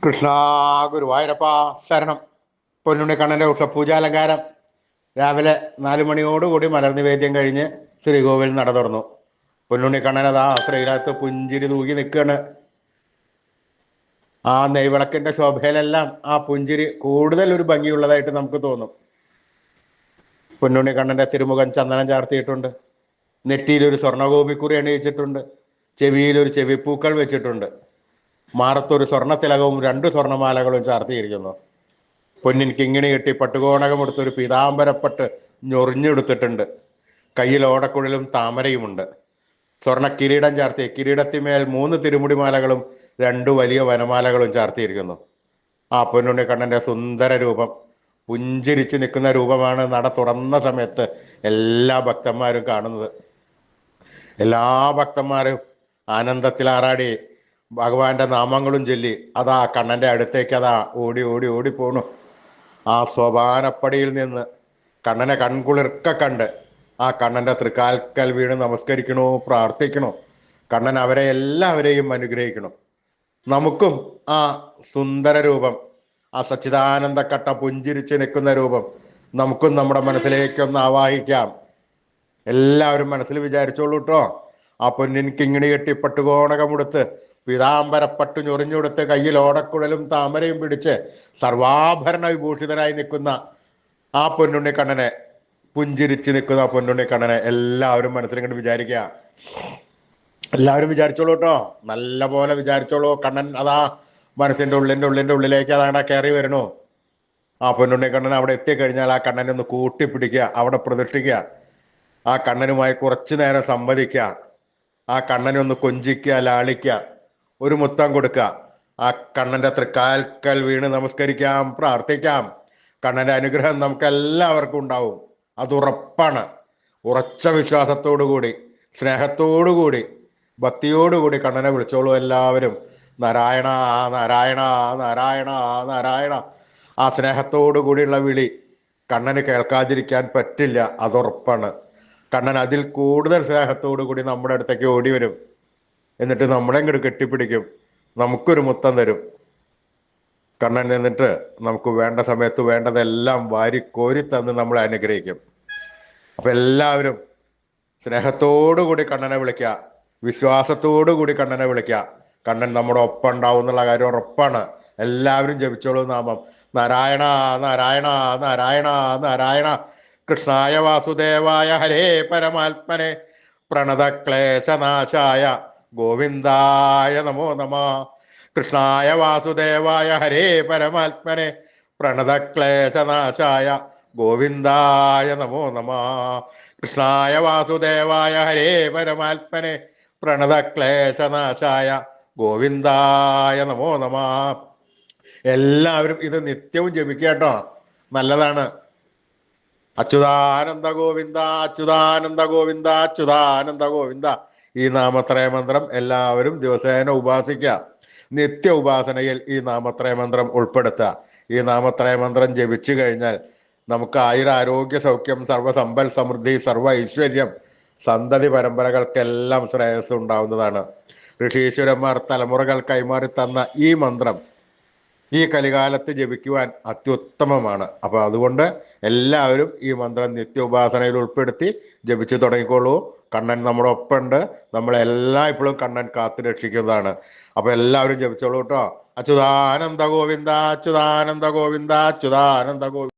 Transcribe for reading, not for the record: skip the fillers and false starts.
കൃഷ്ണ ഗുരുവായൂരപ്പ ശരണം. പൊന്നുണ്ണിക്കണ്ണൻ്റെ ഉഷപൂജാലങ്കാരം രാവിലെ 4 മണിയോടുകൂടി മലർനിവേദ്യം കഴിഞ്ഞ് ശ്രീകോവിൽ നട തുറന്നു. പൊന്നുണ്ണിക്കണ്ണൻ അതാ ശ്രീരാത്ത് പുഞ്ചിരി തൂകി നിൽക്കുകയാണ്. ആ നെയ്വിളക്കിന്റെ ശോഭയിലെല്ലാം ആ പുഞ്ചിരി കൂടുതൽ ഒരു ഭംഗിയുള്ളതായിട്ട് നമുക്ക് തോന്നും. പൊന്നുണ്ണിക്കണ്ണന്റെ തിരുമുഖം ചന്ദനം ചാർത്തിയിട്ടുണ്ട്. നെറ്റിയിലൊരു സ്വർണ്ണഗോപിക്കുറി അണിയിച്ചിട്ടുണ്ട്. ചെവിയിലൊരു ചെവിപ്പൂക്കൾ വെച്ചിട്ടുണ്ട്. മാറത്തൊരു സ്വർണ്ണത്തിലകവും 2 സ്വർണ്ണമാലകളും ചാർത്തിയിരിക്കുന്നു. പൊന്നിൻ കിങ്ങിണി കെട്ടി പട്ടുകോണകമെടുത്തൊരു പീതാംബരപ്പട്ട് ഞൊറിഞ്ഞെടുത്തിട്ടുണ്ട്. കയ്യിൽ ഓടക്കുഴലും താമരയുമുണ്ട്. സ്വർണ്ണ കിരീടം ചാർത്തി കിരീടത്തിന്മേൽ 3 തിരുമുടിമാലകളും 2 വലിയ വനമാലകളും ചാർത്തിയിരിക്കുന്നു. ആ പൊന്നുണ്ണിക്കണ്ണൻ്റെ സുന്ദര രൂപം, പുഞ്ചിരിച്ച് നിൽക്കുന്ന രൂപമാണ് നട തുറന്ന സമയത്ത് എല്ലാ ഭക്തന്മാരും കാണുന്നത്. എല്ലാ ഭക്തന്മാരും ആനന്ദത്തിലാറാടി ഭഗവാന്റെ നാമങ്ങളും ചൊല്ലി അതാ കണ്ണൻ്റെ അടുത്തേക്ക് അതാ ഓടി ഓടി ഓടി പോണു. ആ സോപാനപ്പടിയിൽ നിന്ന് കണ്ണനെ കൺകുളിർക്ക കണ്ട് ആ കണ്ണൻ്റെ തൃക്കാൽക്കൽ വീണ് നമസ്കരിക്കണോ, പ്രാർത്ഥിക്കണോ. കണ്ണൻ അവരെ എല്ലാവരെയും അനുഗ്രഹിക്കണം. നമുക്കും ആ സുന്ദര രൂപം, ആ സച്ചിദാനന്ദക്കട്ട പുഞ്ചിരിച്ച് നിൽക്കുന്ന രൂപം നമുക്കും നമ്മുടെ മനസ്സിലേക്കൊന്ന് ആവാഹിക്കാം. എല്ലാവരും മനസ്സിൽ വിചാരിച്ചോളൂ കേട്ടോ. ആ പൊന്നിൻ കിങ്ങിണി കെട്ടി പട്ടുകോണകമെടുത്ത് പീതാംബരപ്പട്ടു ഞൊറിഞ്ഞുകൊടുത്ത് കയ്യിൽ ഓടക്കുഴലും താമരയും പിടിച്ച് സർവാഭരണ വിഭൂഷിതനായി നിൽക്കുന്ന ആ പൊന്നുണ്ണിക്കണ്ണനെ, പുഞ്ചിരിച്ച് നിൽക്കുന്ന ആ പൊന്നുണ്ണിക്കണ്ണനെ എല്ലാവരും മനസ്സിലിങ്ങോട്ട് വിചാരിക്കുക. എല്ലാവരും വിചാരിച്ചോളൂ കേട്ടോ, നല്ല പോലെ വിചാരിച്ചോളൂ. കണ്ണൻ അതാ മനസ്സിൻ്റെ ഉള്ളിൻ്റെ ഉള്ളിലേക്ക് അതാണ് കയറി വരണു. ആ പൊന്നുണ്ണിക്കണ്ണൻ അവിടെ എത്തിക്കഴിഞ്ഞാൽ ആ കണ്ണനെ ഒന്ന് കൂട്ടിപ്പിടിക്കുക, അവിടെ പ്രതിഷ്ഠിക്കുക. ആ കണ്ണനുമായി കുറച്ചു നേരം സംവദിക്കുക. ആ കണ്ണനെ ഒന്ന് കൊഞ്ചിക്കുക, ലാളിക്കുക, ഒരു മുത്തം കൊടുക്കുക. ആ കണ്ണൻ്റെ തൃക്കാൽക്കൽ വീണ് നമസ്കരിക്കാം, പ്രാർത്ഥിക്കാം. കണ്ണൻ്റെ അനുഗ്രഹം നമുക്ക് എല്ലാവർക്കും ഉണ്ടാവും, അത് ഉറപ്പാണ്. ഉറച്ച വിശ്വാസത്തോടു കൂടി, സ്നേഹത്തോടുകൂടി, ഭക്തിയോടുകൂടി കണ്ണനെ വിളിച്ചോളൂ എല്ലാവരും. നാരായണ നാരായണ നാരായണ നാരായണ. ആ സ്നേഹത്തോടു കൂടിയുള്ള വിളി കണ്ണന് കേൾക്കാതിരിക്കാൻ പറ്റില്ല, അതുറപ്പാണ്. കണ്ണൻ അതിൽ കൂടുതൽ സ്നേഹത്തോടു കൂടി നമ്മുടെ അടുത്തേക്ക് ഓടി വരും. എന്നിട്ട് നമ്മളെ ഇങ്ങോട്ട് കെട്ടിപ്പിടിക്കും, നമുക്കൊരു മുത്തം തരും. കണ്ണൻ നിന്നിട്ട് നമുക്ക് വേണ്ട സമയത്ത് വേണ്ടതെല്ലാം വാരി കോരി തന്ന് നമ്മളെ അനുഗ്രഹിക്കും. അപ്പൊ എല്ലാവരും സ്നേഹത്തോടു കൂടി കണ്ണനെ വിളിക്കുക, വിശ്വാസത്തോടു കൂടി കണ്ണനെ വിളിക്കുക. കണ്ണൻ നമ്മുടെ ഒപ്പം ഉണ്ടാവും എന്നുള്ള കാര്യം ഉറപ്പാണ്. എല്ലാവരും ജപിച്ചോളൂ നാമം. നാരായണ നാരായണ നാരായണ നാരായണ. കൃഷ്ണായ വാസുദേവായ ഹരേ പരമാത്മനെ പ്രണതക്ലേശനാശായ ഗോവിന്ദായ നമോ നമ. കൃഷ്ണായ വാസുദേവായ ഹരേ പരമാത്മനെ പ്രണതക്ലേശനാശായ ഗോവിന്ദായ നമോ നമ. കൃഷ്ണായ വാസുദേവായ ഹരേ പരമാത്മനെ പ്രണതക്ലേശനാശായ ഗോവിന്ദായ നമോ നമ. എല്ലാവരും ഇത് നിത്യവും ജപിക്കുക കേട്ടോ, നല്ലതാണ്. അച്യുതാനന്ദ ഗോവിന്ദ അച്യുതാനന്ദ ഗോവിന്ദ അച്യുതാനന്ദ ഗോവിന്ദ. ഈ നാമത്രയ മന്ത്രം എല്ലാവരും ദിവസേന ഉപാസിക്കുക. നിത്യ ഉപാസനയിൽ ഈ നാമത്രയ മന്ത്രം ഉൾപ്പെടുത്തുക. ഈ നാമത്രയ മന്ത്രം ജപിച്ചു കഴിഞ്ഞാൽ നമുക്ക് ആയുരാരോഗ്യ സൗഖ്യം, സർവ്വസമ്പൽ സമൃദ്ധി, സർവ്വ ഐശ്വര്യം, സന്തതി പരമ്പരകൾക്കെല്ലാം ശ്രേയസ് ഉണ്ടാവുന്നതാണ്. ഋഷീശ്വരന്മാർ തലമുറകൾ കൈമാറി തന്ന ഈ മന്ത്രം ഈ കലികാലത്ത് ജപിക്കുവാൻ അത്യുത്തമമാണ്. അപ്പോൾ അതുകൊണ്ട് എല്ലാവരും ഈ മന്ത്രം നിത്യ ഉപാസനയിൽ ഉൾപ്പെടുത്തി ജപിച്ചു തുടങ്ങിക്കോളൂ. കണ്ണൻ നമ്മുടെ ഒപ്പമുണ്ട്, നമ്മളെല്ലാം ഇപ്പോഴും കണ്ണൻ കാത്തു രക്ഷിക്കുന്നതാണ്. അപ്പോൾ എല്ലാവരും ജപിച്ചോളൂ കേട്ടോ. അച്യുതാനന്ദ ഗോവിന്ദ അച്യുതാനന്ദ ഗോവിന്ദ അച്യുതാനന്ദ ഗോവിന്ദ.